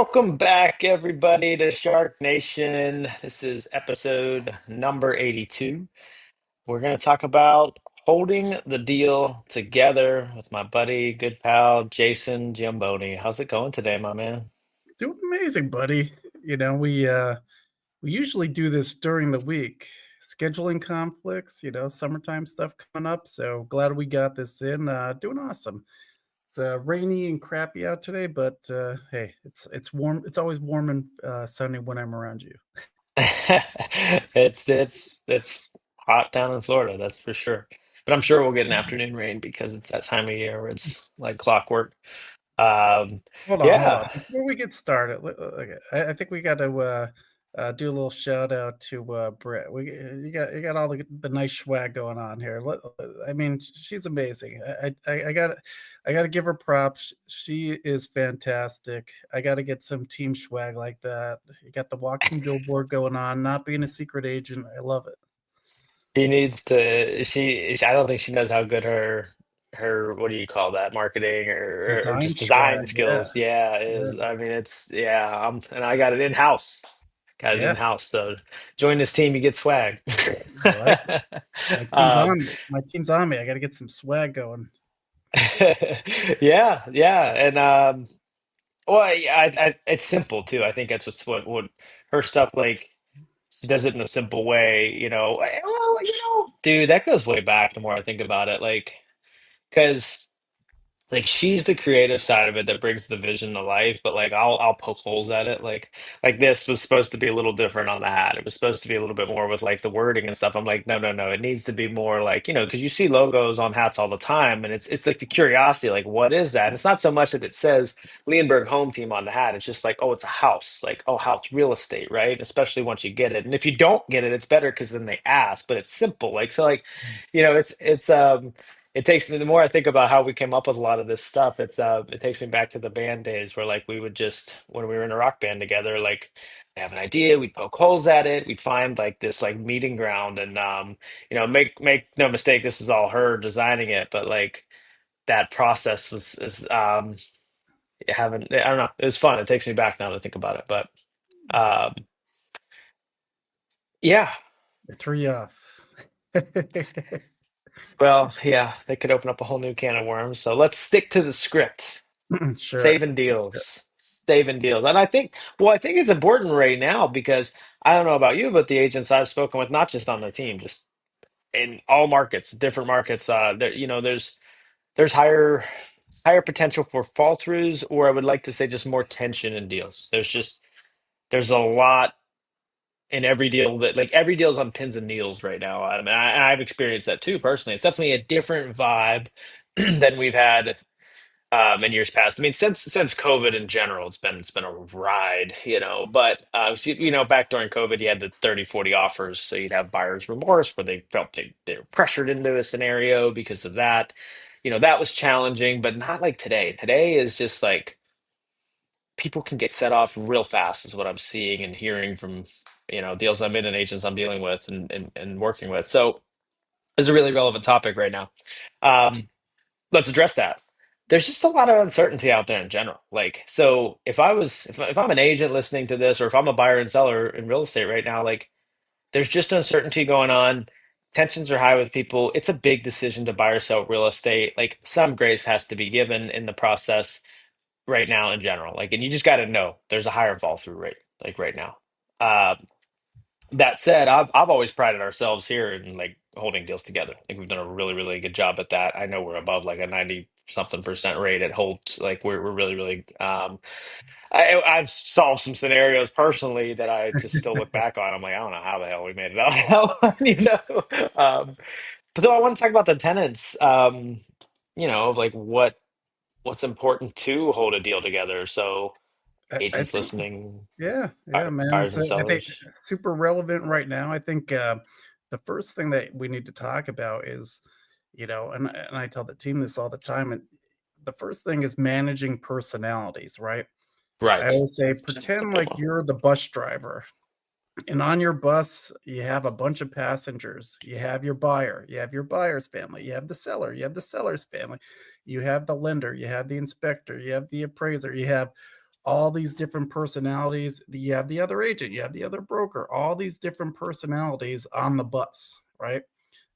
Welcome back, everybody, to SharkNation. This is episode number 82. We're going to talk about holding the deal together with my buddy, good pal, Jason Giamboni. How's it going today, my man? Doing amazing, buddy. We usually do this during the week. Scheduling conflicts, summertime stuff coming up. So glad we got this in. Doing awesome. It's rainy and crappy out today, but hey, it's warm. It's always warm and sunny when I'm around you. It's hot down in Florida, that's for sure. But I'm sure we'll get an afternoon rain because it's that time of year where it's like clockwork. Um, Hold on. yeah. Before we get started, okay, I think we got to do a little shout out to Britt. You got all the nice swag going on here. I mean, she's amazing. I got to give her props. She is fantastic. I got to get some team swag like that. You got the walking billboard going on. Not being a secret agent, I love it. She needs to. I don't think she knows how good her what do you call that, marketing or Design just design swag, yeah, skills. Yeah, yeah, is. I mean, it's yeah. And I got it in house. Got it in yeah. house. So join this team, you get swag. I like it. My team's Um, on me. My team's on me. I got to get some swag going. yeah, yeah, and well, yeah, it's simple too. I think that's what her stuff like. She does it in a simple way, you know. Well, dude, that goes way back. The more I think about it, like, because like she's the creative side of it that brings the vision to life, but like I'll poke holes at it. Like this was supposed to be a little different on the hat. It was supposed to be a little bit more with like the wording and stuff. I'm like, no, no, no. It needs to be more like, because you see logos on hats all the time, and it's like the curiosity, like what is that? It's not so much that it says Leonberg Home Team on the hat. It's just like, oh, it's a house. Like, oh, house real estate, right? Especially once you get it. And if you don't get it, it's better because then they ask, but it's simple. Like so like, it takes me the more I think about how we came up with a lot of this stuff, it takes me back to the band days where like we would just when we were in a rock band together, like have an idea, we'd poke holes at it, we'd find like this like meeting ground and make no mistake, this is all her designing it, but like that process was is haven't I don't know, it was fun. It takes me back now to think about it. But um yeah, I threw you off. well, yeah, they could open up a whole new can of worms. So let's stick to the script. Sure. Saving deals, saving deals. And I think it's important right now because I don't know about you, but the agents I've spoken with, not just on the team, just in all markets, different markets, there's higher potential for fall throughs, or I would like to say just more tension in deals. There's a lot in every deal that like every deal's on pins and needles right now. I mean, I've experienced that too personally. It's definitely a different vibe than we've had in years past. I mean, since COVID in general, it's been a ride, But back during COVID, you had the 30, 40 offers, so you'd have buyer's remorse where they felt they were pressured into a scenario because of that. That was challenging, but not like today. Today is just like people can get set off real fast, is what I'm seeing and hearing from deals I'm in and agents I'm dealing with and working with. So it's a really relevant topic right now. Um, let's address that. There's just a lot of uncertainty out there in general. Like, so if I'm an agent listening to this, or if I'm a buyer and seller in real estate right now, like there's just uncertainty going on. Tensions are high with people. It's a big decision to buy or sell real estate. Like some grace has to be given in the process right now in general. Like, and you just got to know there's a higher fall through rate, like right now. Uh, that said, I've always prided ourselves here in like holding deals together. I think we've done a really, really good job at that. I know we're above like a 90 something percent rate at hold. Like we're really, really I've solved some scenarios personally that I just still look back on. I'm like, I don't know how the hell we made it out, But so I want to talk about the tenants, of like what's important to hold a deal together. So I agents think, listening, yeah, man. buyers and I think sellers. super relevant right now. I think the first thing that we need to talk about is, and I tell the team this all the time. And the first thing is managing personalities, right? I Right. always say, That's a pretend big like one. you're the bus driver. And on your bus, you have a bunch of passengers. You have your buyer, you have your buyer's family, you have the seller, you have the seller's family, you have the lender, you have the inspector, you have the appraiser, you have all these different personalities. You have the other agent, you have the other broker, all these different personalities on the bus, right?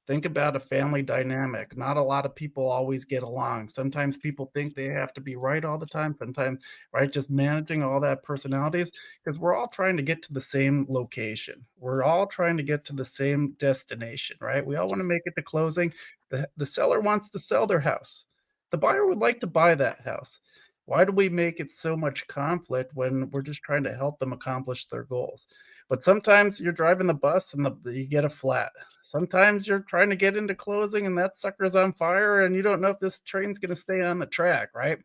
Think about a family dynamic. Not a lot of people always get along. Sometimes people think they have to be right all the time. Sometimes, right, just managing all that personalities, because we're all trying to get to the same location. We're all trying to get to the same destination, right? We all want to make it to closing. The seller wants to sell their house. The buyer would like to buy that house. Why do we make it so much conflict when we're just trying to help them accomplish their goals? But sometimes you're driving the bus and you get a flat. Sometimes you're trying to get into closing and that sucker's on fire and you don't know if this train's going to stay on the track, right?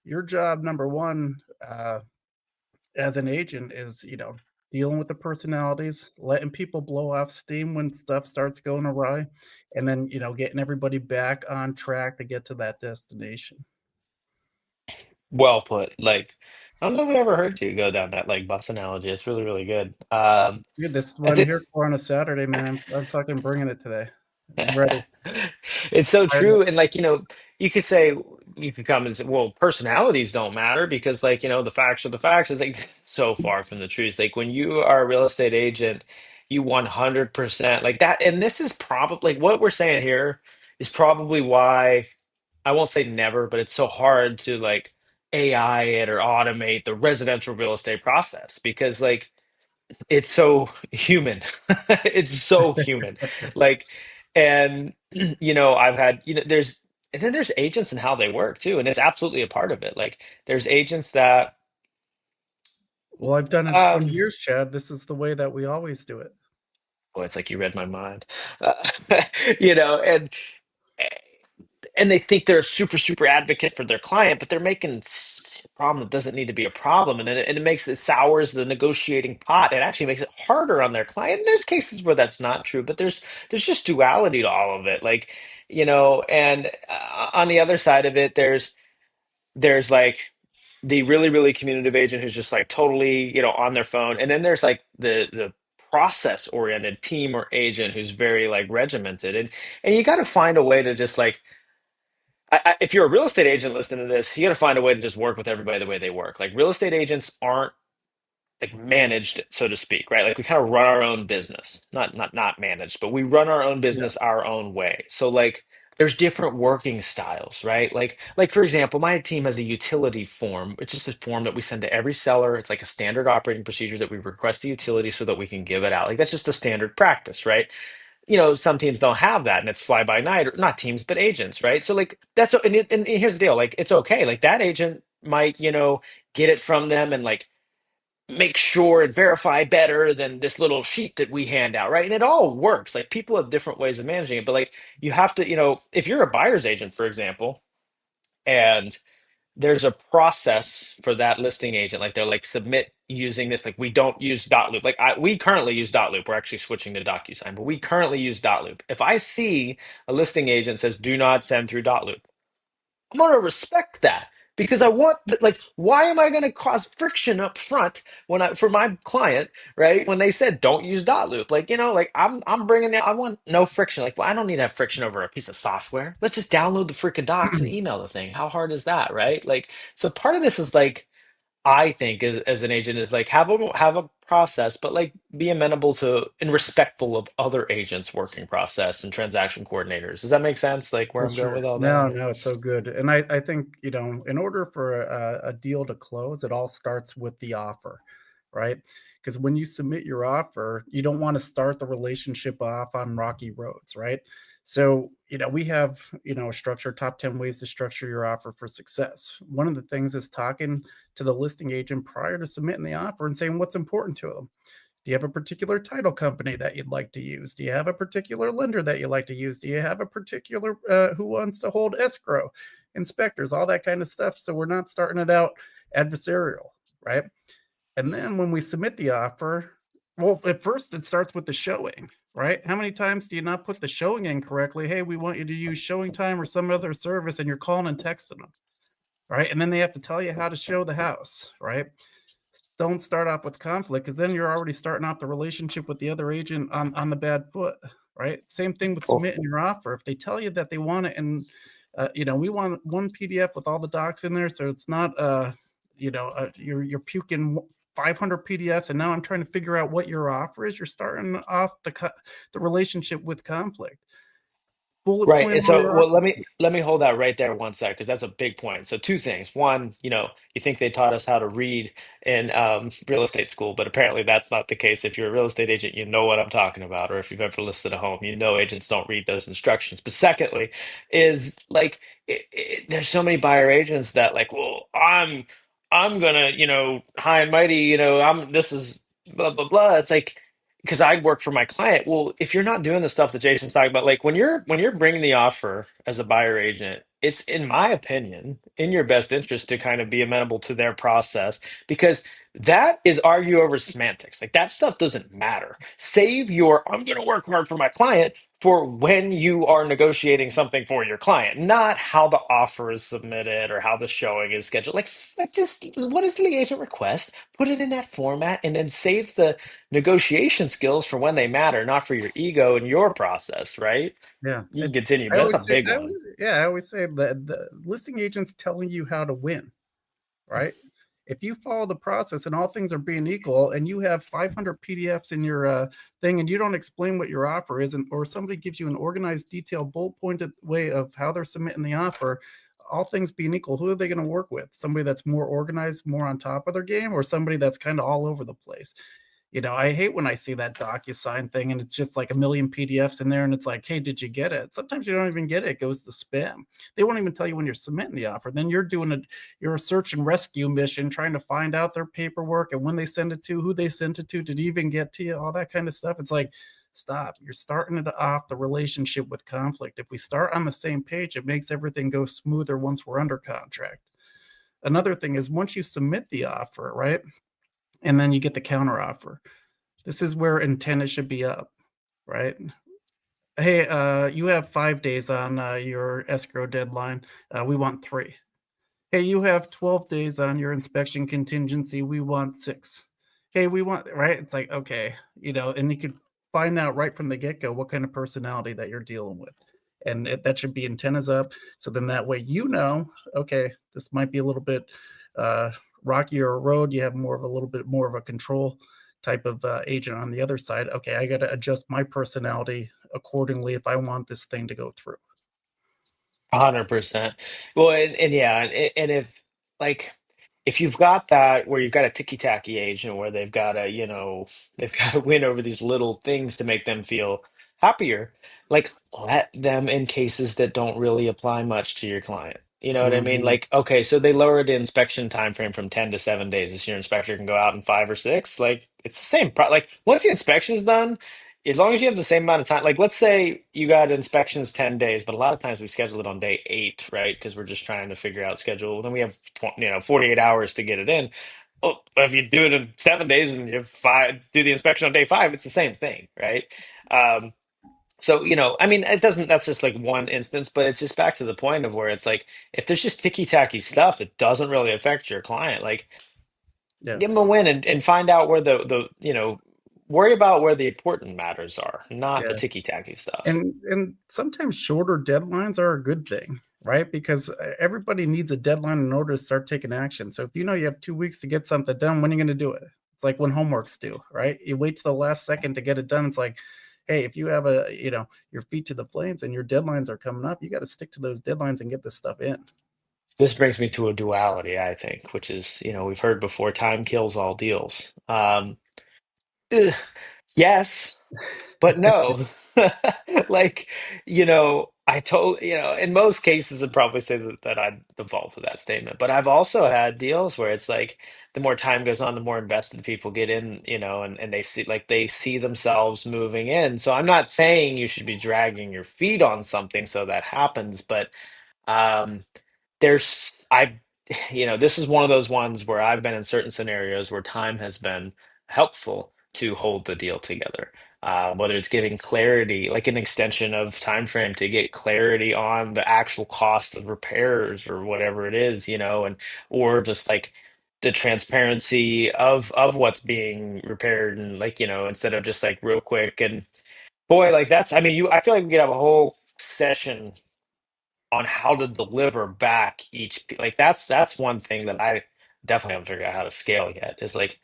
Your job, number one, as an agent is, dealing with the personalities, letting people blow off steam when stuff starts going awry, and then, getting everybody back on track to get to that destination. Well put. Like, I don't know if I ever heard you go down that like bus analogy. It's really, really good. Dude, this is what As I'm it here for on a Saturday, man. I'm fucking bringing it today. I'm ready. It's so Fired up. true. And like, you could say, you could come and say, well, personalities don't matter because like, the facts are the facts. It's like so far from the truth. Like when you are a real estate agent, you 100% like that. And this is probably like what we're saying here is probably why I won't say never, but it's so hard to like AI it or automate the residential real estate process because like it's so human. It's so human. Like, and I've had, there's and then there's agents and how they work too, and it's absolutely a part of it. Like, there's agents that, Well, I've done it 20 um, years, Chad. This is the way that we always do it. boy, it's like you read my mind, uh, you know, and and they think they're a super super advocate for their client, but they're making a problem that doesn't need to be a problem, and it makes it sours the negotiating pot. It actually makes it harder on their client. And there's cases where that's not true, but there's just duality to all of it, like and on the other side of it, there's like the really really communicative agent who's just like totally on their phone, and then there's like the process oriented team or agent who's very like regimented, and you got to find a way to just like if you're a real estate agent listening to this, you got to find a way to just work with everybody the way they work. Like real estate agents aren't like managed, so to speak, right? Like we kind of run our own business, not managed, but we run our own Yeah. business our own way. So like there's different working styles, right? Like for example, my team has a utility form. It's just a form that we send to every seller. It's like a standard operating procedure that we request the utility so that we can give it out. Like that's just a standard practice, right? Some teams don't have that and it's fly by night, or not teams, but agents, right? So like and here's the deal, like it's okay. Like that agent might, get it from them and like make sure and verify better than this little sheet that we hand out, right? And it all works. Like people have different ways of managing it, but like you have to, if you're a buyer's agent, for example, and there's a process for that listing agent. Like they're like submit using this. Like we don't use dot loop. Like we currently use dot loop. We're actually switching to DocuSign, but we currently use dot loop. If I see a listing agent says do not send through dot loop, I'm gonna respect that because I want like why am I gonna cause friction up front when I for my client, right? When they said don't use dot loop, like like I'm bringing I want no friction. Like, well, I don't need to have friction over a piece of software. Let's just download the freaking docs and email the thing. How hard is that, right? Like, so part of this is like I think as an agent is like have a process, but like be amenable to and respectful of other agents' working process and transaction coordinators. Does that make sense? Like where For I'm going sure. with all that? No, no, it's so good. And I think, in order for a deal to close, it all starts with the offer, right? Because when you submit your offer, you don't want to start the relationship off on rocky roads, right? So, we have, a structure, top 10 ways to structure your offer for success. One of the things is talking to the listing agent prior to submitting the offer and saying what's important to them. Do you have a particular title company that you'd like to use? Do you have a particular lender that you like to use? Do you have a particular who wants to hold escrow, inspectors, all that kind of stuff? So we're not starting it out adversarial, right? And then when we submit the offer, well, at first it starts with the showing, right? How many times do you not put the showing in correctly? Hey, we want you to use showing time or some other service, and you're calling and texting them, right? And then they have to tell you how to show the house, right? Don't start off with conflict because then you're already starting off the relationship with the other agent on the bad foot, right? Same thing with Oh, submitting your offer. If they tell you that they want it, and we want one PDF with all the docs in there, so it's not you're puking 500 PDFs, and now I'm trying to figure out what your offer is. You're starting off the relationship with conflict. Bullet Right. point And all so, your well, offer let points. me hold that right there one sec, because that's a big point. So, two things. One, you think they taught us how to read in real estate school, but apparently that's not the case. If you're a real estate agent, you know what I'm talking about, or if you've ever listed a home, you know agents don't read those instructions. But secondly, is like there's so many buyer agents that like, well, I'm gonna, high and mighty, I'm this is blah blah blah. It's like because I work for my client. Well, if you're not doing the stuff that Jason's talking about, like when you're bringing the offer as a buyer agent, it's in my opinion in your best interest to kind of be amenable to their process because that is argue over semantics. Like that stuff doesn't matter. Save your I'm going to work hard for my client for when you are negotiating something for your client, not how the offer is submitted or how the showing is scheduled. Like, just what is the agent request? Put it in that format and then save the negotiation skills for when they matter, not for your ego and your process, right? Yeah, You can continue, but that's a big one. I always say that the listing agent's telling you how to win, right? If you follow the process and all things are being equal, and you have 500 PDFs in your thing, and you don't explain what your offer is, or somebody gives you an organized, detailed, bullet pointed way of how they're submitting the offer, all things being equal, who are they going to work with? Somebody that's more organized, more on top of their game, or somebody that's kind of all over the place? I hate when I see that DocuSign thing and it's just like a million PDFs in there and it's like, hey, did you get it? Sometimes you don't even get it. It goes to spam. They won't even tell you when you're submitting the offer. Then you're a search and rescue mission trying to find out their paperwork and when they send it to, who they sent it to, did it even get to you, all that kind of stuff. It's like, stop. You're starting it off the relationship with conflict. If we start on the same page, it makes everything go smoother once we're under contract. Another thing is once you submit the offer, right? And then you get the counter offer. This is where antenna should be up, right? Hey, you have 5 days on your escrow deadline. We want three. Hey, you have 12 days on your inspection contingency. We want six. Hey, we want, right? It's like, okay, and you could find out right from the get go what kind of personality that you're dealing with. And that should be antennas up. So then that way, okay, this might be a little bit uh, rockier road. You have a little bit more of a control type of agent on the other side. Okay, I got to adjust my personality accordingly if I want this thing to go through. 100%. Well, and yeah, and if like if you've got that where you've got a ticky-tacky agent where they've got to win over these little things to make them feel happier, like let them in cases that don't really apply much to your client. You know what I mean? Mhm. Like, okay, so they lowered the inspection time frame from 10 to 7 days. This year inspector can go out in 5 or 6. Like it's the same like once the inspection's done, as long as you have the same amount of time, like let's say you got inspections 10 days, but a lot of times we schedule it on day 8, right? Because we're just trying to figure out schedule. Then we have 48 hours to get it in. Oh, if you do it in 7 days and you do the inspection on day 5, it's the same thing, right? Um, so, I mean, it doesn't, that's just like one instance, but it's just back to the point of where it's like, if there's just ticky tacky stuff that doesn't really affect your client, like Yeah. give them a win and find out where worry about where the important matters are, not the Yeah. ticky tacky stuff. And sometimes shorter deadlines are a good thing, right? Because everybody needs a deadline in order to start taking action. So if you know you have 2 weeks to get something done, when are you going to do it? It's like when homework's due, right? You wait to the last second to get it done. It's like, hey, if you have your feet to the flames and your deadlines are coming up, you got to stick to those deadlines and get this stuff in. This brings me to a duality, I think, which is, we've heard before, time kills all deals. Ugh, yes, but no. Like, I told, in most cases, I'd probably say that I'd default to that statement. But I've also had deals where it's like the more time goes on, the more invested people get in, and they see themselves moving in. So I'm not saying you should be dragging your feet on something so that happens, but um there's I've this is one of those ones where I've been in certain scenarios where time has been helpful to hold the deal together. Whether it's giving clarity, like an extension of time frame to get clarity on the actual cost of repairs or whatever it is, and or just like the transparency of what's being repaired and like, instead of just like real quick and boy, like that's I mean, I feel like we could have a whole session on how to deliver back like that's one thing that definitely haven't figured out how to scale yet is like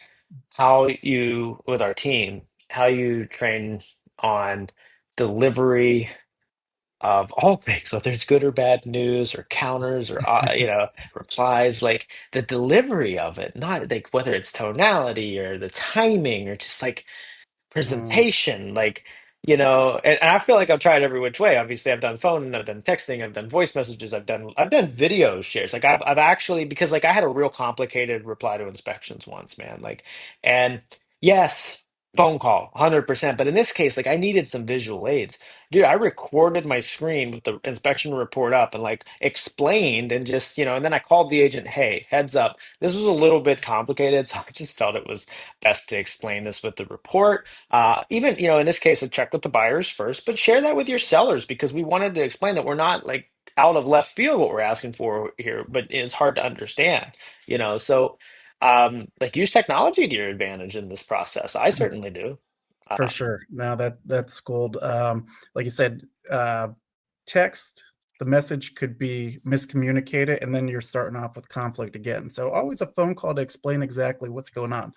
how you with our team, how you train on delivery of all things, whether it's good or bad news or counters or replies, like the delivery of it, not like whether it's tonality or the timing or just like Mm, presentation, like and I feel like I've tried every which way. Obviously, I've done phone, and I've done texting, I've done voice messages, I've done video shares. Like I've actually, because like I had a real complicated reply to inspections once, man. Like, and yes, phone call, 100%. But in this case, like I needed some visual aids. Dude, I recorded my screen with the inspection report up and like explained and just, and then I called the agent, hey, heads up, this was a little bit complicated, so I just felt it was best to explain this with the report. Even, in this case, I checked with the buyers first, but share that with your sellers because we wanted to explain that we're not like out of left field what we're asking for here, but it's hard to understand. So like use technology to your advantage in this process. I certainly do. for Um, sure. No, that's gold. Like you said, text, the message could be miscommunicated, and then you're starting off with conflict again. So always a phone call to explain exactly what's going on.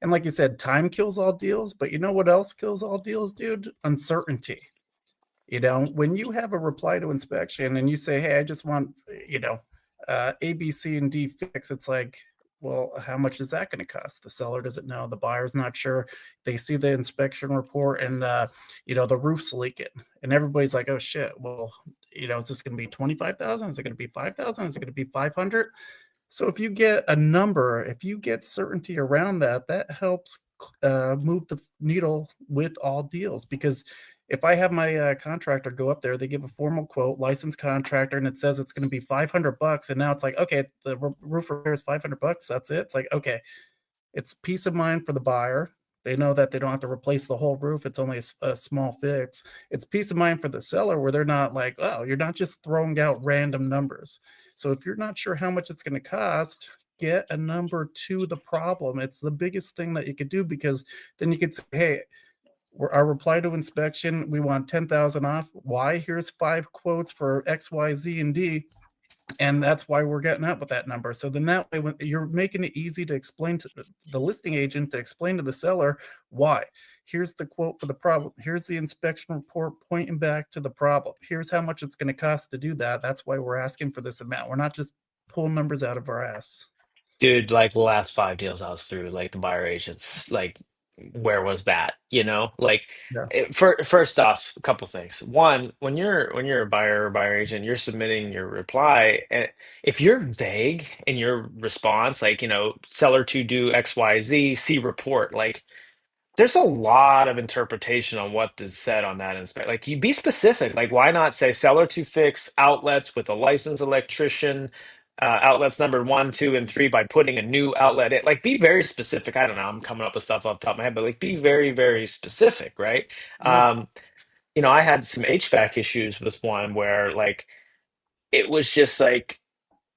And like you said, time kills all deals, but you know what else kills all deals, dude? Uncertainty. When you have a reply to inspection and you say, hey, I just want, A, B, C, and D fix, it's like, well, how much is that going to cost? The seller doesn't know. The buyer's not sure. They see the inspection report and, the roof's leaking. And everybody's like, oh, shit. Well, is this going to be 25,000? Is it going to be 5,000? Is it going to be 500? So if you get a number, if you get certainty around that, that helps move the needle with all deals. Because if I have my contractor go up there, they give a formal quote, licensed contractor, and it says it's going to be $500, and now it's like, okay, the roof repair is $500. That's it. It's like, okay, it's peace of mind for the buyer. They know that they don't have to replace the whole roof. It's only a small fix. It's peace of mind for the seller where they're not like, oh, you're not just throwing out random numbers. So if you're not sure how much it's going to cost, get a number to the problem. It's the biggest thing that you could do because then you could say, hey, our reply to inspection, we want 10,000 off. Why? Here's 5 quotes for X, Y, Z, and D, and that's why we're getting up with that number. So then that way, when you're making it easy to explain to the listing agent to explain to the seller why. Here's the quote for the problem. Here's the inspection report pointing back to the problem. Here's how much it's going to cost to do that. That's why we're asking for this amount. We're not just pulling numbers out of our ass. Dude, like the last 5 deals I was through, like the buyer agents, like where was that? Like Yeah. first off, a couple things. One, when you're a buyer or buyer agent, you're submitting your reply, and if you're vague in your response, like seller to do X, Y, Z, see report, like there's a lot of interpretation on what is said on that inspect. Like you be specific. Like why not say seller to fix outlets with a licensed electrician, outlets number one, two, and three by putting a new outlet in. Like be very specific. I don't know. I'm coming up with stuff off the top of my head, but like be very, very specific, right? Yeah. Um, I had some HVAC issues with one where like it was just like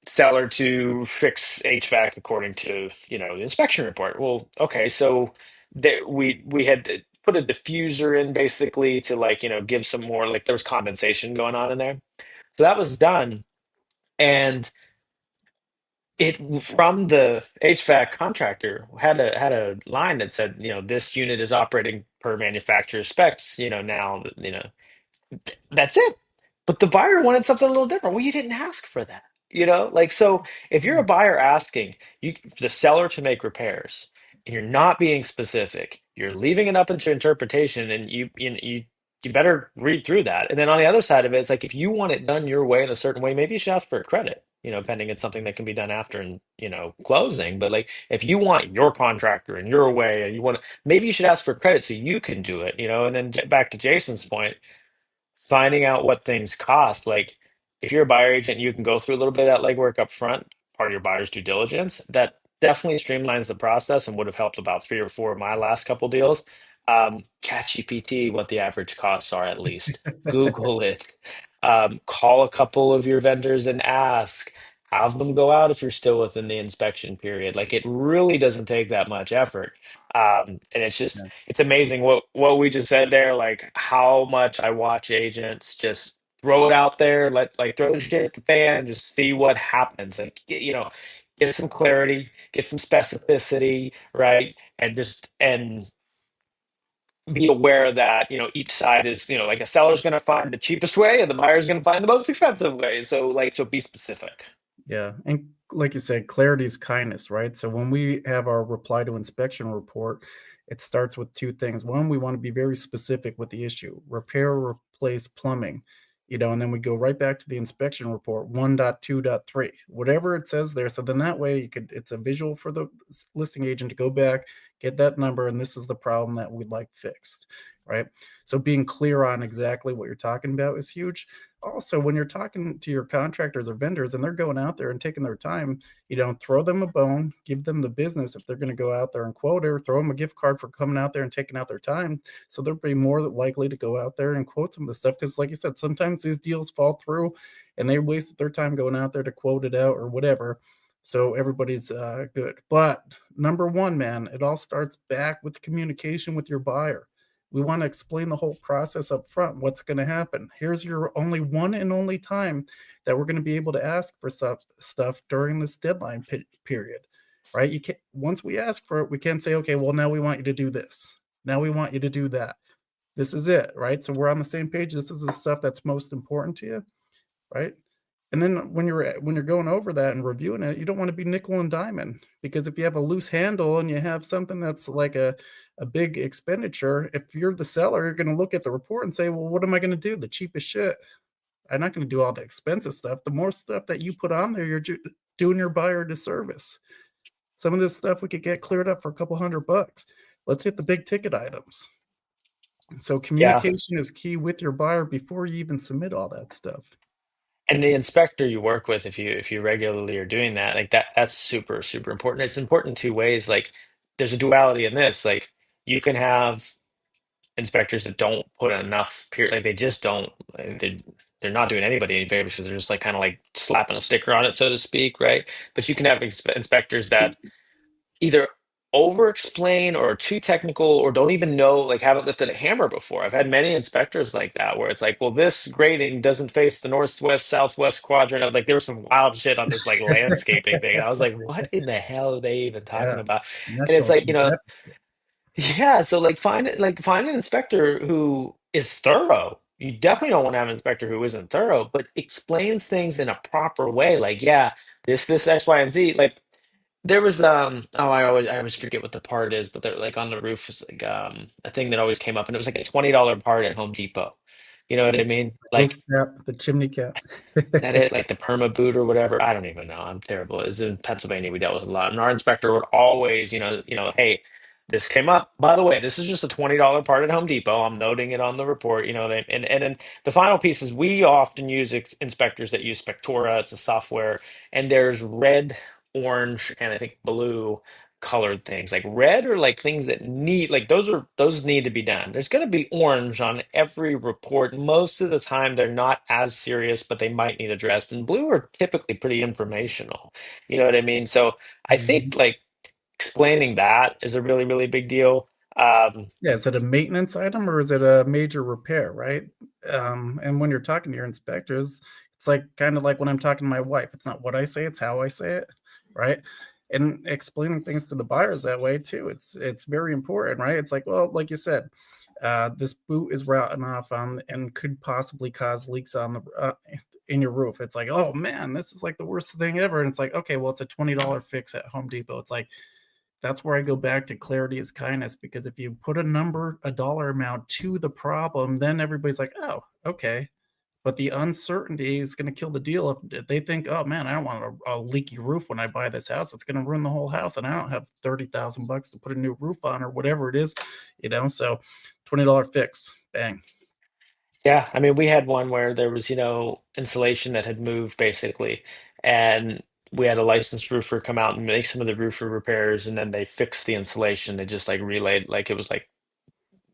seller to fix HVAC according to the inspection report. Well, okay, so there we had to put a diffuser in basically to like give some more, like there was condensation going on in there. So that was done, and it from the HVAC contractor had a line that said this unit is operating per manufacturer's specs. Now that's it. But the buyer wanted something a little different. Well, you didn't ask for that. Like so if you're a buyer asking you for the seller to make repairs and you're not being specific, you're leaving it up into interpretation, and you better read through that. And then on the other side of it, it's like if you want it done your way in a certain way, maybe you should ask for a credit, pending it's something that can be done after and closing. But like if you want your contractor in your way and you want to, maybe you should ask for credit so you can do it, and then back to Jason's point, finding out what things cost. Like if you're a buyer agent, you can go through a little bit of that legwork up front, part of your buyer's due diligence. That definitely streamlines the process and would have helped about 3 or 4 of my last couple deals. ChatGPT, what the average costs are at least. Google it. Call a couple of your vendors and ask. Have them go out if you're still within the inspection period. Like it really doesn't take that much effort. And it's amazing what we just said there, like how much I watch agents just throw it out there, let like throw the shit at the fan and just see what happens. Like get some clarity, get some specificity, right? And be aware that, each side is, like a seller's going to find the cheapest way and the buyer's going to find the most expensive way. So be specific. Yeah, and like you said, clarity is kindness, right? So when we have our reply to inspection report, it starts with two things. One, we want to be very specific with the issue, repair or replace plumbing, and then we go right back to the inspection report, 1.2.3, whatever it says there. So then that way it's a visual for the listing agent to go back, get that number, and this is the problem that we'd like fixed, right? So being clear on exactly what you're talking about is huge. Also, when you're talking to your contractors or vendors and they're going out there and taking their time, throw them a bone, give them the business if they're going to go out there and quote, or throw them a gift card for coming out there and taking out their time. So they'll be more likely to go out there and quote some of the stuff. Because, like you said, sometimes these deals fall through and they wasted their time going out there to quote it out or whatever. So everybody's good. But number one, man, it all starts back with communication with your buyer. We want to explain the whole process up front. What's going to happen? Here's your only one and only time that we're going to be able to ask for stuff during this deadline period, right? You can't, once we ask for it, we can't say, okay, well, now we want you to do this. Now we want you to do that. This is it, right? So we're on the same page. This is the stuff that's most important to you, right? And then when you're going over that and reviewing it, you don't want to be nickel and diamond, because if you have a loose handle and you have something that's like a big expenditure, if you're the seller, you're going to look at the report and say, well, what am I going to do? The cheapest shit. I'm not going to do all the expensive stuff. The more stuff that you put on there, you're doing your buyer a disservice. Some of this stuff we could get cleared up for a couple $100. Let's hit the big ticket items. So Yeah. communication is key with your buyer before you even submit all that stuff. And the inspector you work with, if you regularly are doing that, like that's super, super important. It's important two ways. Like there's a duality in this. Like you can have inspectors that don't put enough period, like they just don't, they're not doing anybody any favors because they're just like kind of like slapping a sticker on it, so to speak, right? But you can have inspectors that either over explain or are too technical or don't even know, like haven't lifted a hammer before. I've had many inspectors like that where it's like, well, this grading doesn't face the northwest southwest quadrant. Of like there was some wild shit on this like landscaping thing, and I was like, what in the hell are they even talking Yeah, about? And it's national like, geographic. yeah, so find an inspector who is thorough. You definitely don't want to have an inspector who isn't thorough, but explains things in a proper way. Like, yeah, this X, Y, and Z. Like there was I always forget what the part is, but they're like on the roof is like a thing that always came up, and it was like a $20 part at Home Depot. You know what I mean? Roof Like cap, the chimney cap. that it like the perma boot or whatever. I don't even know. I'm terrible. It's in Pennsylvania. We dealt with a lot, and our inspector would always, hey, this came up. By the way, this is just a $20 part at Home Depot. I'm noting it on the report. You know, and then the final piece is we often use inspectors that use Spectora. It's a software, and there's red, orange, and I think blue colored things. Like red are like things that need, like those need to be done. There's going to be orange on every report. Most of the time they're not as serious, but they might need addressed. And blue are typically pretty informational. You know what I mean? So I Mhm. think like explaining that is a really, really big deal. Um, Yeah, is it a maintenance item or is it a major repair, right? And when you're talking to your inspectors, it's like kind of like when I'm talking to my wife. It's not what I say, it's how I say it, right? And explaining things to the buyers that way too. It's very important, right? It's like, well, like you said, this boot is routing off on and could possibly cause leaks on the in your roof. It's like, oh man, this is like the worst thing ever. And it's like, okay, well, it's a $20 fix at Home Depot. It's like that's where I go back to clarity is kindness, because if you put a dollar amount to the problem, then everybody's like, oh, okay. But the uncertainty is going to kill the deal. If they think, oh man, I don't want a leaky roof when I buy this house, it's going to ruin the whole house, and I don't have $30,000 to put a new roof on or whatever it is, So $20 fix, bang. yeah, I mean, we had one where there was, insulation that had moved basically, and we had a licensed roofer come out and make some of the roofer repairs, and then they fixed the insulation. They just like relayed, like it was like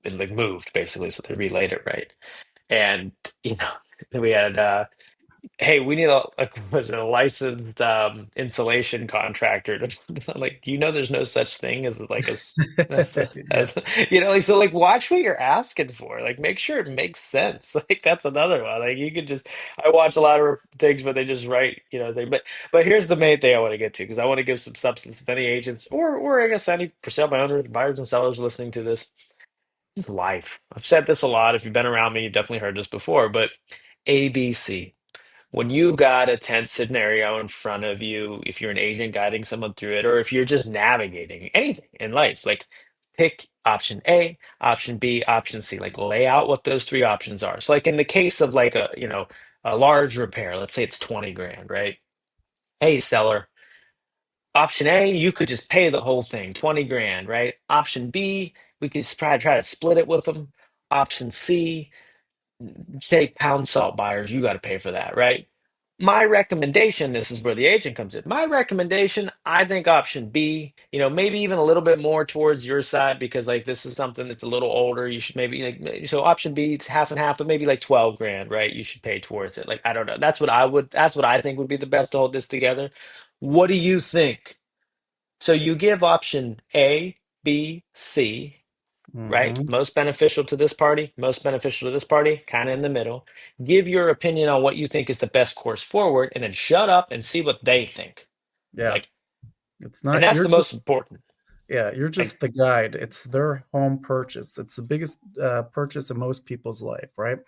it like moved basically, so they relayed it right. And you know, we had hey, we need a was it a licensed insulation contractor to like, do you know there's no such thing as like Yeah. as like so like watch what you're asking for. Like make sure it makes sense. Like that's another one. Like you could just I watch a lot of things but they just write, they but here's the main thing I want to get to because I want to give some substance if any agents or I guess any for sale by owners, buyers and sellers listening to this. It's life. I've said this a lot. If you've been around me, you've definitely heard this before, but ABC. When you've got a tense scenario in front of you, if you're an agent guiding someone through it, or if you're just navigating anything in life, like pick option A, option B, option C, like lay out what those three options are. So like in the case of like a large repair, let's say it's 20 grand, right? Hey, seller, option A, you could just pay the whole thing, 20 grand, right? Option B, we could try to split it with them. Option C, say pound salt buyers, you got to pay for that, right? My recommendation, this is where the agent comes in. My recommendation, I think option B, maybe even a little bit more towards your side because like this is something that's a little older. You should maybe so option B, it's half and half, but maybe like 12 grand, right? You should pay towards it. Like I don't know. That's what I think would be the best to hold this together. What do you think? So you give option A, B, C, right? Hmm. Most beneficial to this party, most beneficial to this party, kind of in the middle. Give your opinion on what you think is the best course forward, and then shut up and see what they think. Yeah. Like, It's and not, that's you're the just, most important. yeah, you're Like, just the guide. It's their home purchase. It's the biggest purchase in most people's life, right?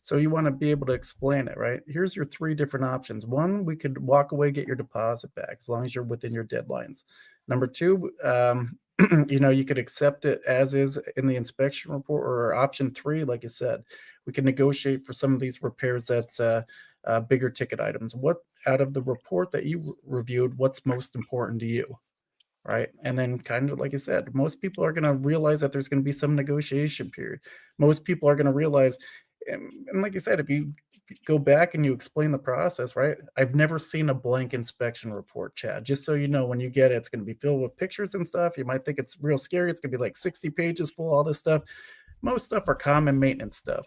So you want to be able to explain it, right? Here's your three different options. One, we could walk away, get your deposit back as long as you're within your deadlines. Number two, you could accept it as is in the inspection report. Or option three, like you said, we can negotiate for some of these repairs that's bigger ticket items. What out of the report that you reviewed, what's most important to you? Right? And then, kind of like I said, most people are going to realize that there's going to be some negotiation period. Most people are going to realize, and like I said, if you go back and you explain the process, right? I've never seen a blank inspection report, Chad. Just so you know, when you get it, it's going to be filled with pictures and stuff. You might think it's real scary. It's going to be like 60 pages full, all this stuff. Most stuff are common maintenance stuff.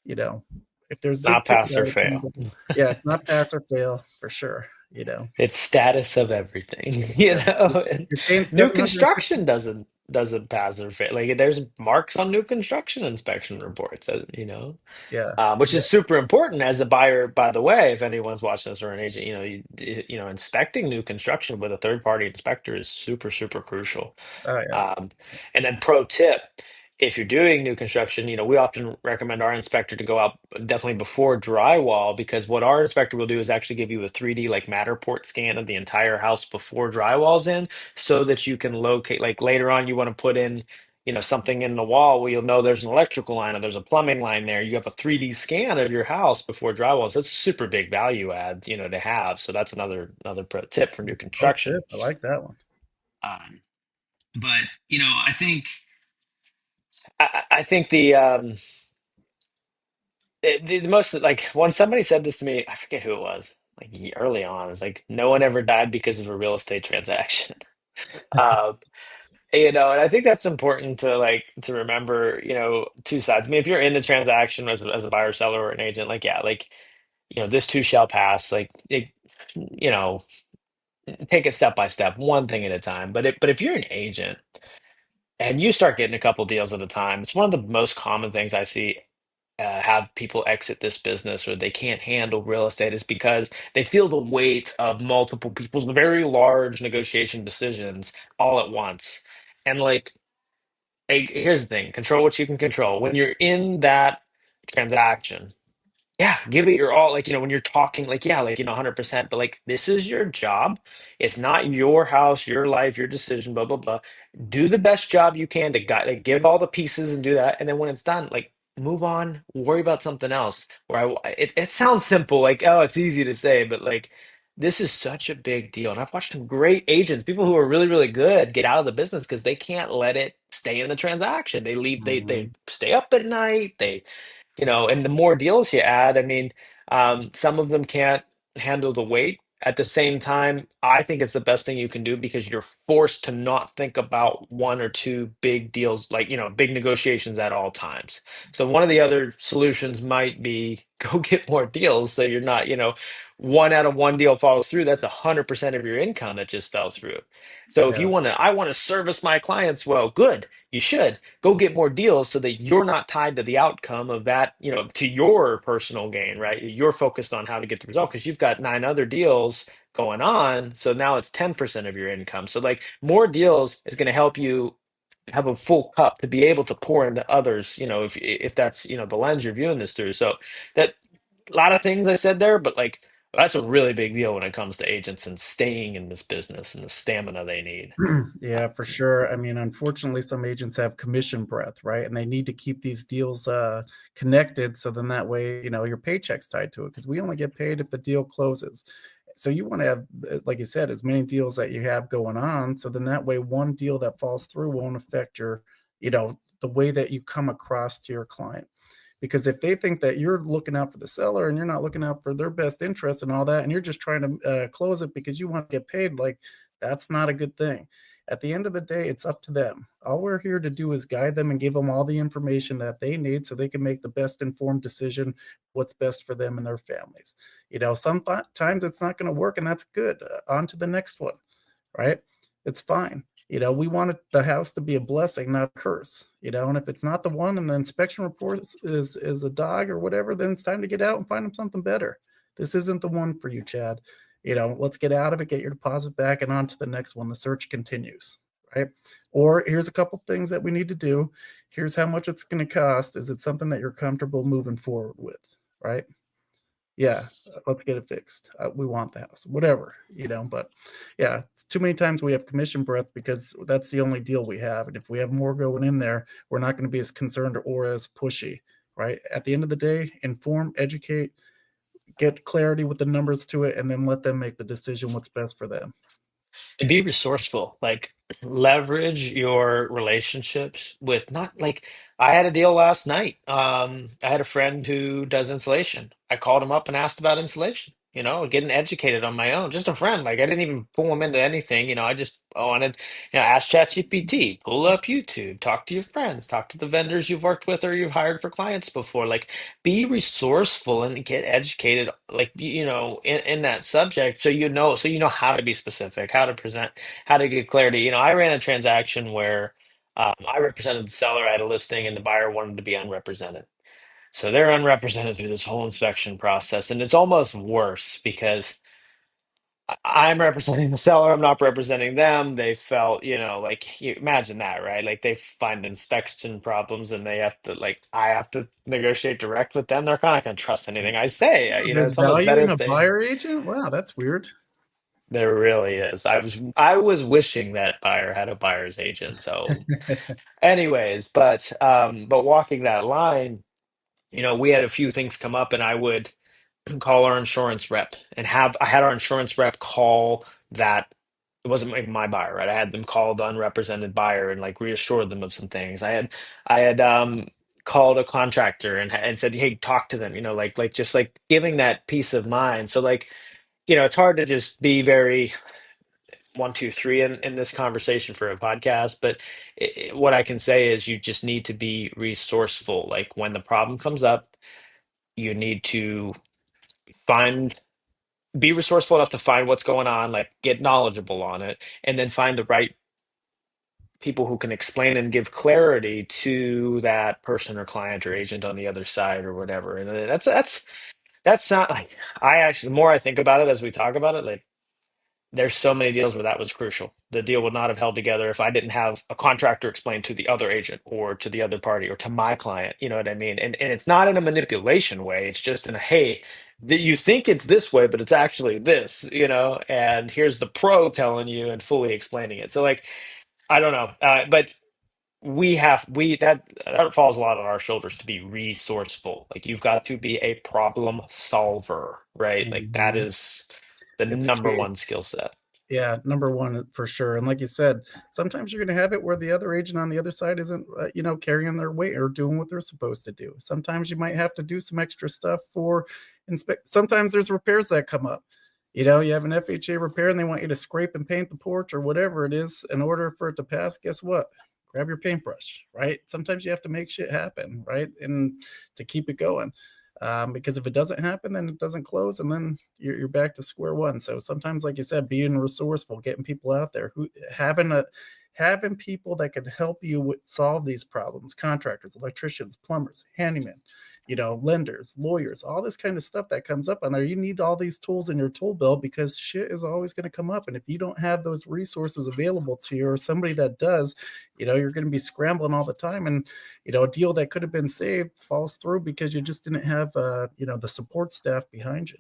You know, if there's it's big not ticket pass or items, fail. yeah, it's not pass or fail for sure. It's status of everything, Yeah, And you're paying new 750. construction doesn't pass or fail. Like there's marks on new construction inspection reports, Yeah, which yeah. is super important as a buyer, by the way, if anyone's watching this or an agent, inspecting new construction with a third party inspector is super, super crucial. Oh yeah. Um, and then pro tip, if you're doing new construction, we often recommend our inspector to go out definitely before drywall because what our inspector will do is actually give you a 3D like Matterport scan of the entire house before drywall's in so that you can locate like later on you want to put in something in the wall where you'll know there's an electrical line or there's a plumbing line there. You have a 3D scan of your house before drywall. So it's a super big value add, to have. So that's another pro tip for new Pro construction. tip. I like that one. Um, but I think the most like when somebody said this to me, I forget who it was, like early on, it was like no one ever died because of a real estate transaction. Um, and I think that's important to to remember, two sides. I mean, if you're in the transaction as a buyer, seller, or an agent, like yeah, like this too shall pass. Like you know, take it step by step, one thing at a time. But if you're an agent and you start getting a couple deals at a time, it's one of the most common things I see have people exit this business or they can't handle real estate is because they feel the weight of multiple people's very large negotiation decisions all at once. And like, hey, here's the thing, control what you can control. When you're in that transaction, yeah, give it your all. Like, when you're talking, like, yeah, like, 100%, but like, this is your job. It's not your house, your life, your decision, blah, blah, blah. Do the best job you can to guide, like, give all the pieces and do that. And then when it's done, like, move on, worry about something else. It sounds simple, like, oh, it's easy to say, but like, this is such a big deal. And I've watched some great agents, people who are really, really good, get out of the business because they can't let it stay in the transaction. They leave, they Mhm. stay up at night, and the more deals you add, I mean, some of them can't handle the weight At the same time, I think it's the best thing you can do because you're forced to not think about one or two big deals, like, big negotiations at all times. So one of the other solutions might be go get more deals so you're not, one out of one deal falls through, that's 100% of your income that just fell through. So if you Yeah. want to, I want to service my clients well, good, you should go get more deals so that you're not tied to the outcome of that, to your personal gain, right? You're focused on how to get the result because you've got nine other deals going on. So now it's 10% of your income. So like more deals is going to help you have a full cup to be able to pour into others, if that's, the lens you're viewing this through. So that a lot of things I said there, but like that's a really big deal when it comes to agents and staying in this business and the stamina they need. Yeah, for sure. I mean, unfortunately, some agents have commission breath, right? And they need to keep these deals connected. So then that way, your paycheck's tied to it because we only get paid if the deal closes. So you want to have, like you said, as many deals that you have going on. So then that way, one deal that falls through won't affect the way that you come across to your client. Because if they think that you're looking out for the seller and you're not looking out for their best interest and all that, and you're just trying to close it because you want to get paid, like that's not a good thing. At the end of the day, it's up to them. All we're here to do is guide them and give them all the information that they need so they can make the best informed decision what's best for them and their families. Sometimes it's not going to work, and that's good. On to the next one, right? It's fine. We wanted the house to be a blessing, not a curse. And if it's not the one, and the inspection report is a dog or whatever, then it's time to get out and find them something better. This isn't the one for you, Chad. Let's get out of it, get your deposit back, and on to the next one. The search continues, right? Or here's a couple things that we need to do. Here's how much it's going to cost. Is it something that you're comfortable moving forward with, right? Yeah, let's get it fixed. We want the house, whatever, But yeah, it's too many times we have commission breath because that's the only deal we have. And if we have more going in there, we're not going to be as concerned or as pushy, right? At the end of the day, inform, educate, get clarity with the numbers to it, and then let them make the decision what's best for them. And be resourceful, like leverage your relationships with not like I had a deal last night. I had a friend who does insulation. I called him up and asked about insulation, getting educated on my own. Just a friend. Like I didn't even pull him into anything, I just wanted, ask ChatGPT, pull up YouTube, talk to your friends, talk to the vendors you've worked with or you've hired for clients before. Like be resourceful and get educated, like in that subject, so you know how to be specific, how to present, how to get clarity. I ran a transaction where I represented the seller at a listing and the buyer wanted to be unrepresented, so they're unrepresented through this whole inspection process, and it's almost worse because I'm representing the seller. I'm not representing them. They felt, like you imagine that, right? Like they find inspection problems and they have to, like, I have to negotiate direct with them. They're kind of going to trust anything I say. There's It's almost value better in if a they, buyer agent. Wow, that's weird. there really is. I was wishing that buyer had a buyer's agent. So, anyways, but walking that line, we had a few things come up and I would call our insurance rep and I had our insurance rep call that it wasn't my buyer, right? I had them call the unrepresented buyer and like reassure them of some things. I had called a contractor and said, hey, talk to them, like just like giving that peace of mind. So like, it's hard to just be very one, two, three in this conversation for a podcast, but what I can say is you just need to be resourceful. Like when the problem comes up, you need to find be resourceful enough to find what's going on, like get knowledgeable on it, and then find the right people who can explain and give clarity to that person or client or agent on the other side or whatever. And that's not like I actually the more I think about it as we talk about it, like there's so many deals where that was crucial. The deal would not have held together if I didn't have a contractor explain to the other agent or to the other party or to my client. You know what I mean? And it's not in a manipulation way. It's just in a hey, that you think it's this way, but it's actually this, and here's the pro telling you and fully explaining it. So like, I don't know. But that falls a lot on our shoulders to be resourceful. Like you've got to be a problem solver, right? Like that Mhm. is the It's number key. one skill set. Yeah, number one for sure. And like you said, sometimes you're going to have it where the other agent on the other side isn't, carrying their weight or doing what they're supposed to do. Sometimes you might have to do some extra stuff for inspect. Sometimes there's repairs that come up. You have an FHA repair and they want you to scrape and paint the porch or whatever it is in order for it to pass. Guess what? Grab your paintbrush, right? Sometimes you have to make shit happen, right? And to keep it going. Because if it doesn't happen, then it doesn't close, and then you're back to square one. So sometimes, like you said, being resourceful, getting people out there, who having people that can help you solve these problems, contractors, electricians, plumbers, handymen, lenders, lawyers, all this kind of stuff that comes up on there. You need all these tools in your tool belt because shit is always going to come up. And if you don't have those resources available to you or somebody that does, you're going to be scrambling all the time. And, a deal that could have been saved falls through because you just didn't have, the support staff behind you.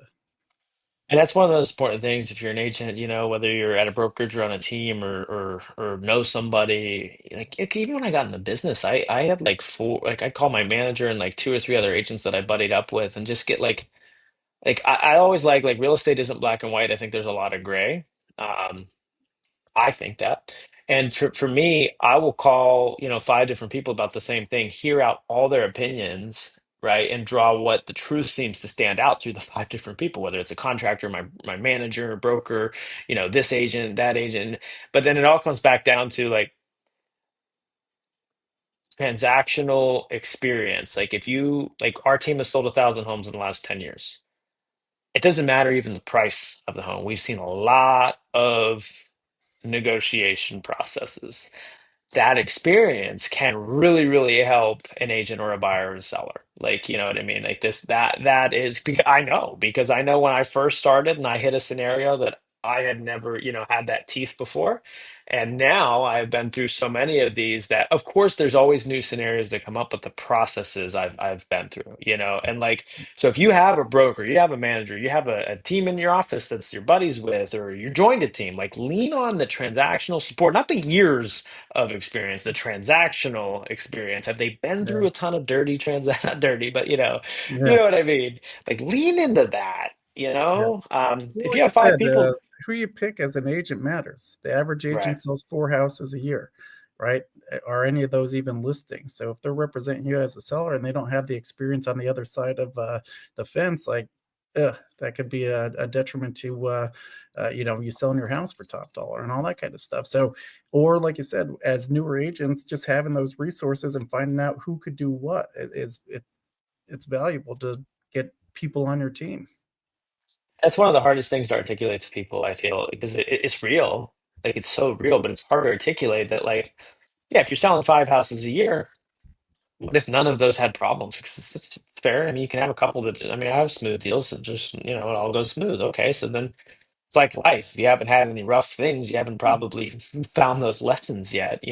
And that's one of those important things if you're an agent, whether you're at a brokerage or on a team or know somebody, like even when I got into business, I had like four, like I call my manager and like two or three other agents that I buddied up with and just get like I always like real estate isn't black and white. I think there's a lot of gray. Um, I think that. And for me, I will call, five different people about the same thing, hear out all their opinions, right? And draw what the truth seems to stand out through the five different people, whether it's a contractor, my manager, broker, this agent, that agent. But then it all comes back down to like transactional experience. Like if you like our team has sold 1,000 homes in the last 10 years. It doesn't matter even the price of the home. We've seen a lot of negotiation processes. That experience can really, really help an agent or a buyer or a seller. Like, you know what I mean? Like that is because I know when I first started and I hit a scenario that I had never, had that teeth before. And now I've been through so many of these that of course there's always new scenarios that come up, but the processes I've been through, and like so if you have a broker, you have a manager, you have a team in your office that's your buddies with, or you joined a team, like lean on the transactional support, not the years of experience, the transactional experience. Have they been Yeah. through a ton of dirty not dirty, but you Yeah. know what I mean? Like lean into that, Yeah. Well, if like you you have five said, people, who you pick as an agent matters. The average right? agent sells 4 houses a year, right? Are any of those even listings? So if they're representing you as a seller and they don't have the experience on the other side of the fence, like, that could be a detriment to, you selling your house for top dollar and all that kind of stuff. So, or like you said, as newer agents, just having those resources and finding out who could do what it's valuable to get people on your team. That's one of the hardest things to articulate to people, I feel, because it's real. Like it's so real, but it's hard to articulate that, like, yeah, if you're selling 5 houses a year, what if none of those had problems? Because it's fair. I mean, you can have a couple that, I mean, I have smooth deals that just, it all goes smooth. Okay, so then it's like life. If you haven't had any rough things, you haven't probably found those lessons yet.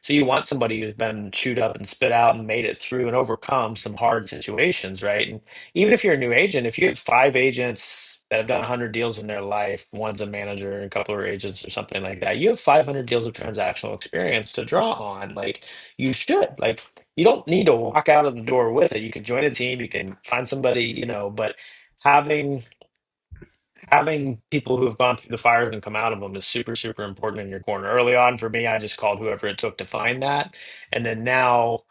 So you want somebody who's been chewed up and spit out and made it through and overcome some hard situations, right? And even if you're a new agent, if you have five agents that have done 100 deals in their life, one's a manager and a couple are agents or something like that, you have 500 deals of transactional experience to draw on. Like you should, like you don't need to walk out of the door with it. You can join a team, you can find somebody, but having having people who have gone through the fires and come out of them is super, super important in your corner. Early on, for me, I just called whoever it took to find that, and then now,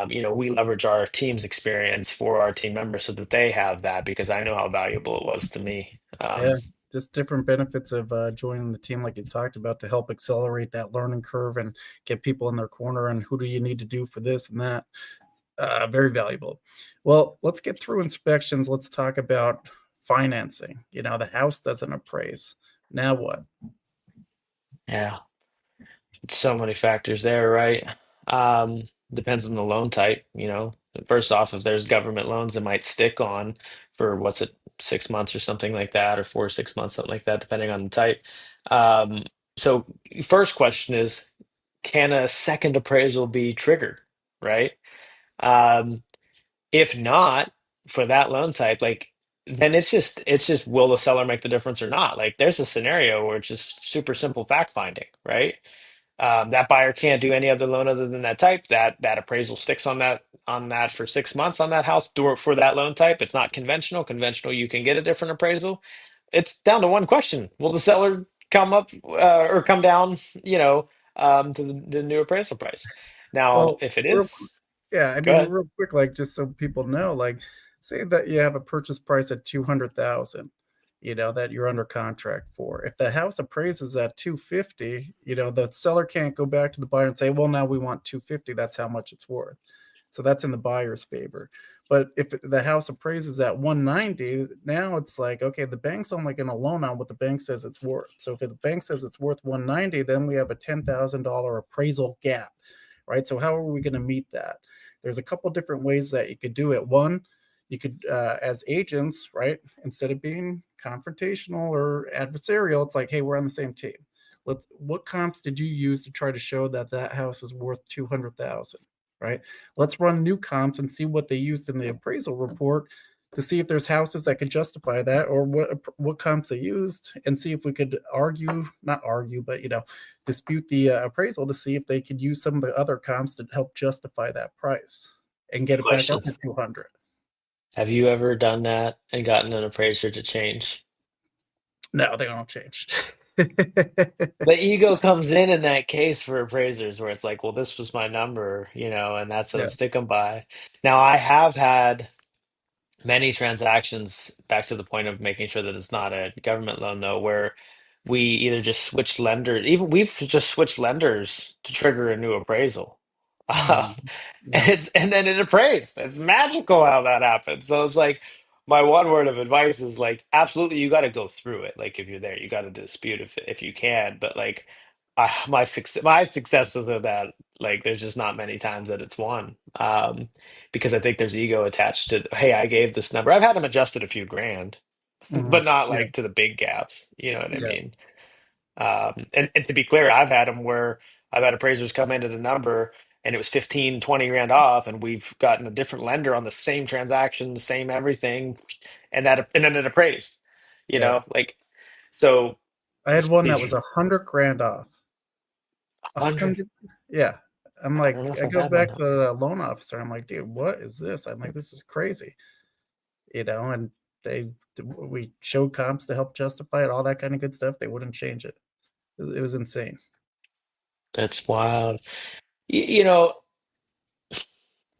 we leverage our team's experience for our team members so that they have that because I know how valuable it was to me. Yeah, just different benefits of joining the team, like you talked about, to help accelerate that learning curve and get people in their corner. And who do you need to do for this and that? Very valuable. Well, let's get through inspections. Let's talk about financing. The house doesn't appraise. Now what? Yeah, so many factors there, right? Um, Depends on the loan type. First off, if there's government loans that might stick on for what's it, 6 months or something like that, or 4 or 6 months, something like that, depending on the type. Um, so first question is, can a second appraisal be triggered, right? Um, if not, for that loan type, like then it's just will the seller make the difference or not? Like there's a scenario where it's just super simple fact finding, right? That buyer can't do any other loan other than that type. That appraisal sticks on that for 6 months on that house for that loan type. It's not conventional. Conventional, you can get a different appraisal. It's down to one question: will the seller come up or come down? To the new appraisal price. Now, Well, if it real, is, yeah, I go mean, ahead. real quick, like just so people know, like say that you have a purchase price at 200,000. that you're under contract for. If the house appraises at 250, the seller can't go back to the buyer and say, "Well, now we want 250. That's how much it's worth." So that's in the buyer's favor. But if the house appraises at 190, now it's like, okay, the bank's only going to loan on what the bank says it's worth. So if the bank says it's worth 190, then we have a $10,000 appraisal gap, right? So how are we going to meet that? There's a couple different ways that you could do it. One, you could, as agents, right, instead of being confrontational or adversarial, it's like, hey, we're on the same team. What comps did you use to try to show that that house is worth 200,000, right? Let's run new comps and see what they used in the appraisal report to see if there's houses that could justify that, or what comps they used, and see if we could not argue, but dispute the appraisal to see if they could use some of the other comps to help justify that price and get it back up Question. to 200. Have you ever done that and gotten an appraiser to change? No, they don't change. The ego comes in that case for appraisers where it's like, well, this was my number, and that's what I'm Yeah. sticking by. Now, I have had many transactions back to the point of making sure that it's not a government loan, though, where we either just switch lenders, even we've just switched lenders to trigger a new appraisal. Mhm. Yeah. And then it appraised. It's magical how that happens. So it's like my one word of advice is like absolutely you got to go through it. Like if you're there, you got to dispute if you can. But like my successes of that, like there's just not many times that it's won. Because I think there's ego attached to, hey, I gave this number. I've had them adjusted a few grand, but Mhm. not Yeah. like to the big gaps. You know what I Yeah. mean? And to be clear, I've had them where I've had appraisers come into the number and it was 15, 20 grand off, and we've gotten a different lender on the same transaction, same everything, and then it appraised, Yeah. like so I had one that these was 100 grand off. 100. 100. Yeah. I'm I don't know like, if I I've go had one. back to the loan officer. I'm like, dude, what is this? I'm like, this is crazy, and they, we showed comps to help justify it, all that kind of good stuff. They wouldn't change it. It was insane. That's wild. You know,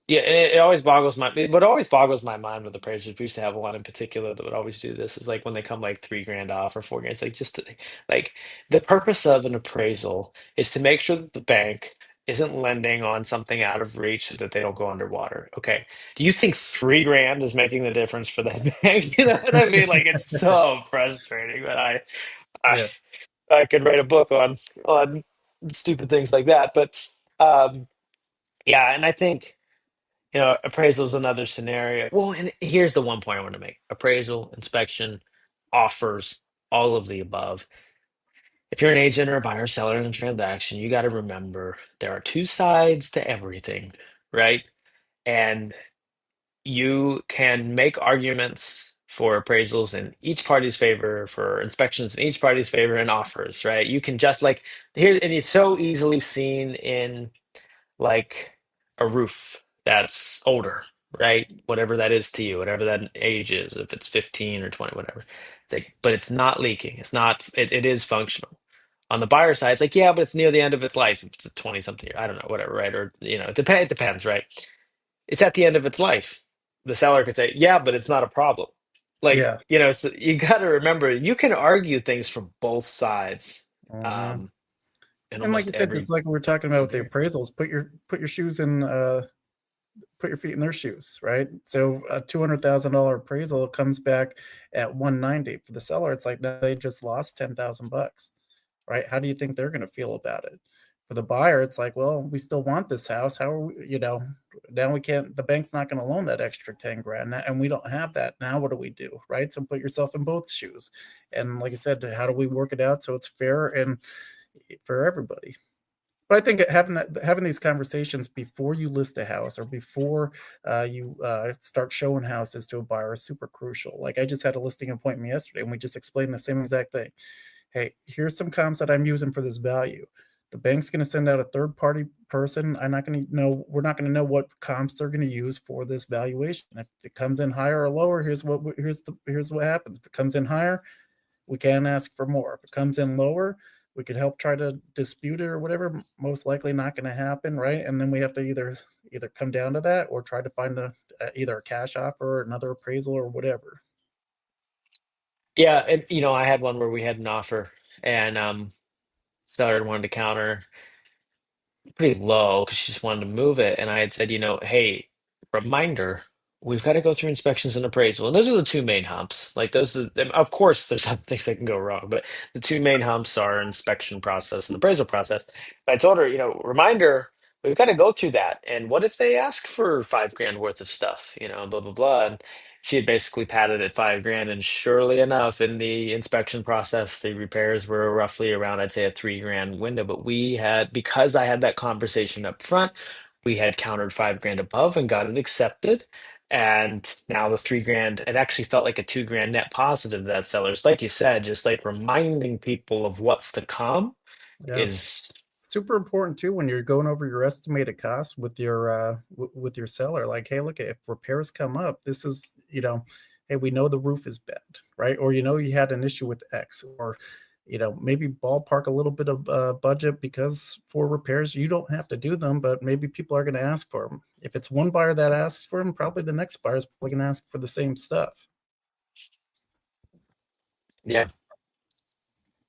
yeah, it always boggles what always boggles my mind with appraisers. We used to have one in particular that would always do this is like when they come like 3 grand off or 4 grand. It's like like the purpose of an appraisal is to make sure that the bank isn't lending on something out of reach so that they don't go underwater. Okay. Do you think 3 grand is making the difference for that bank? You know what I mean? Like it's so frustrating that I Yeah. I could write a book on stupid things like that. But yeah, and I think. Appraisal is another scenario. Well, and here's the one point I want to make. Appraisal, inspection, offers, all of the above. If you're an agent or a buyer, seller in a transaction, you got to remember there are two sides to everything, right? And you can make arguments for appraisals in each party's favor, for inspections in each party's favor, and offers, right? You can just like here, and it's so easily seen in like a roof that's older, right? Whatever that is to you, whatever that age is, if it's 15 or 20, whatever. It's like, but it's not leaking. It is functional. On the buyer side, it's like, yeah, but it's near the end of its life. If it's a 20 something year, I don't know, whatever, right? Or, it depends, right? It's at the end of its life. The seller could say, yeah, but it's not a problem. Like, Yeah. so you got to remember, you can argue things from both sides Mhm. um, in And like you almost said, every just like we are talking about with the scenario. appraisals, put your shoes in, put your feet in their shoes, right? So a $200,000 appraisal comes back at 190 for the seller. It's like, no, they just lost 10,000 bucks, right? How do you think they're going to feel about it? For the buyer, it's like, well, we still want this house. How are we, now we can't, the bank's not going to loan that extra 10 grand, and we don't have that. Now, what do we do, right? So put yourself in both shoes. And like I said, how do we work it out so it's fair and for everybody? But I think having these conversations before you list a house or before you start showing houses to a buyer is super crucial. Like I just had a listing appointment yesterday, and we just explained the same exact thing. Hey, here's some comps that I'm using for this value. The bank's going to send out a third party person. I'm not going to know. We're not going to know what comps they're going to use for this valuation. If it comes in higher or lower, here's what happens. If it comes in higher, we can ask for more. If it comes in lower, we could help try to dispute it or whatever. Most likely not going to happen, right? And then we have to either come down to that or try to find either a cash offer or another appraisal or whatever. Yeah, and I had one where we had an offer, and seller wanted to counter pretty low because she just wanted to move it. And I had said, hey, reminder, we've got to go through inspections and appraisal. And those are the two main humps. Like those, and of course, there's other things that can go wrong, but the two main humps are inspection process and appraisal process. And I told her, reminder, we've got to go through that. And what if they ask for 5 grand worth of stuff, blah, blah, blah. And she had basically padded at 5 grand. And surely enough, in the inspection process, the repairs were roughly around, I'd say, a 3 grand window. But we had, because I had that conversation up front, we had countered 5 grand above and got it accepted. And now the 3 grand, it actually felt like a 2 grand net positive to that sellers. Like you said, just like reminding people of what's to come Yeah. is, Super important too when you're going over your estimated cost with your with your seller. Like, hey, look, if repairs come up, this is, hey, we know the roof is bad, right? Or you had an issue with X, or maybe ballpark a little bit of budget, because for repairs you don't have to do them, but maybe people are going to ask for them. If it's one buyer that asks for them, probably the next buyer is probably going to ask for the same stuff. yeah,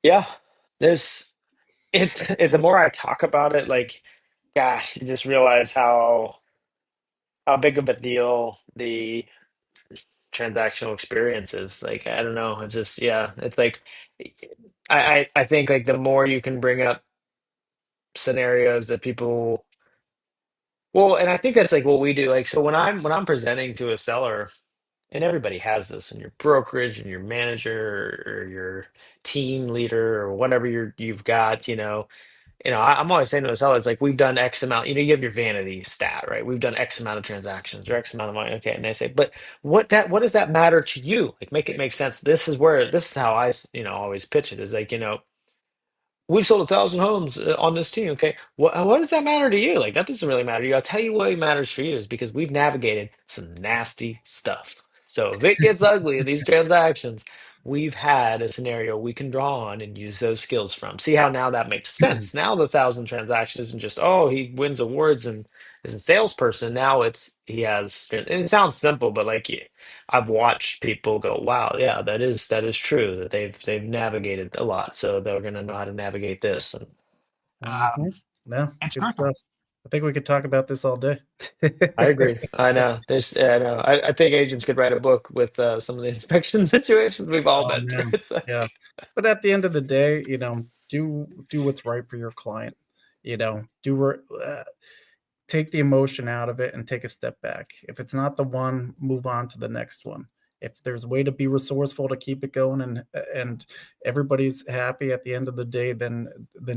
yeah. There's the more I talk about it, like, gosh, you just realize how big of a deal the transactional experience is. Like, I don't know. It's just, yeah, it's like I think like the more you can bring up scenarios that people, well, and I think that's like what we do. Like, so when I'm presenting to a seller, and everybody has this in your brokerage and your manager or your team leader or whatever you've got, I'm always saying to the seller, it's like we've done X amount. You have your vanity stat, right? We've done X amount of transactions or X amount of money. Okay, and they say, but what does that matter to you? Like, make it make sense. This is how always pitch it is like, we've sold 1,000 homes on this team. Okay, what does that matter to you? Like, that doesn't really matter to you. I'll tell you what matters for you is because we've navigated some nasty stuff. So if it gets ugly in these transactions, we've had a scenario we can draw on and use those skills from. See how now that makes sense. Now the 1,000 transactions isn't just, oh, he wins awards and is a salesperson. Now he has. And it sounds simple, but like, I've watched people go, wow, yeah, that is true that they've navigated a lot, so they're gonna know how to navigate this. And Hmm. No, it's good critical. stuff. I think we could talk about this all day. I agree. I know. I know. I think agents could write a book with some of the inspection situations we've all Oh, been through. man. It's Yeah. like, But at the end of the day, do what's right for your client. Take the emotion out of it and take a step back. If it's not the one, move on to the next one. If there's a way to be resourceful to keep it going, and everybody's happy at the end of the day, then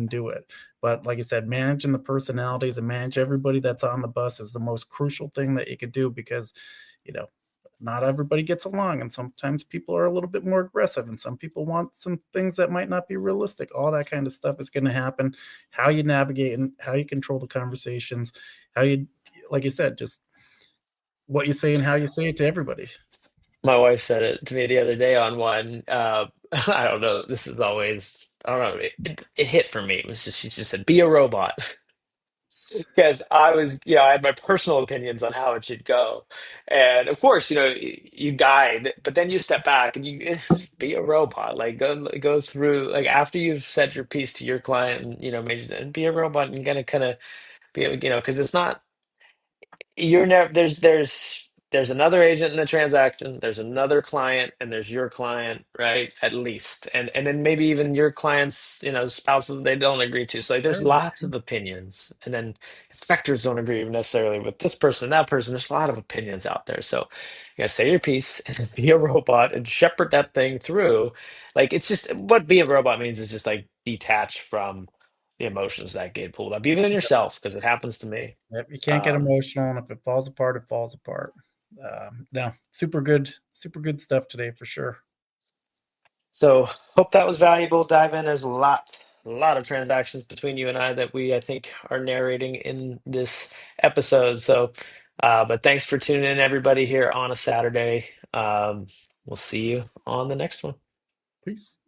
do it. But like I said, managing the personalities and manage everybody that's on the bus is the most crucial thing that you could do, because you know not everybody gets along, and sometimes people are a little bit more aggressive, and some people want some things that might not be realistic. All that kind of stuff is going to happen. How you navigate and how you control the conversations, how you, like you said, just what you say and how you say it to everybody. my wife said it to me the other day on one. I don't know. This is always, I don't know. It hit for me. It was just, she just said, "Be a robot." Because I had my personal opinions on how it should go. And of course, you guide, but then you step back and you be a robot. Like, go through, like, after you've said your piece to your client and, and be a robot and kind of be, because it's not, you're never there's another agent in the transaction, there's another client, and there's your client, right? At least, and then maybe even your clients, spouses, they don't agree to. So like, there's Sure. lots of opinions, and then inspectors don't agree necessarily with this person and that person. There's a lot of opinions out there. So you gotta say your piece and then be a robot and shepherd that thing through. Like, it's just what being a robot means is just like detach from the emotions that get pulled up, even in yourself, because it happens to me. Yep, you can't get Um, emotional, and if it falls apart, it falls apart. No, super good stuff today for sure. So hope that was valuable. Dive in. There's a lot of transactions between you and I that I think are narrating in this episode. So, but thanks for tuning in, everybody, here on a Saturday. We'll see you on the next one. Peace.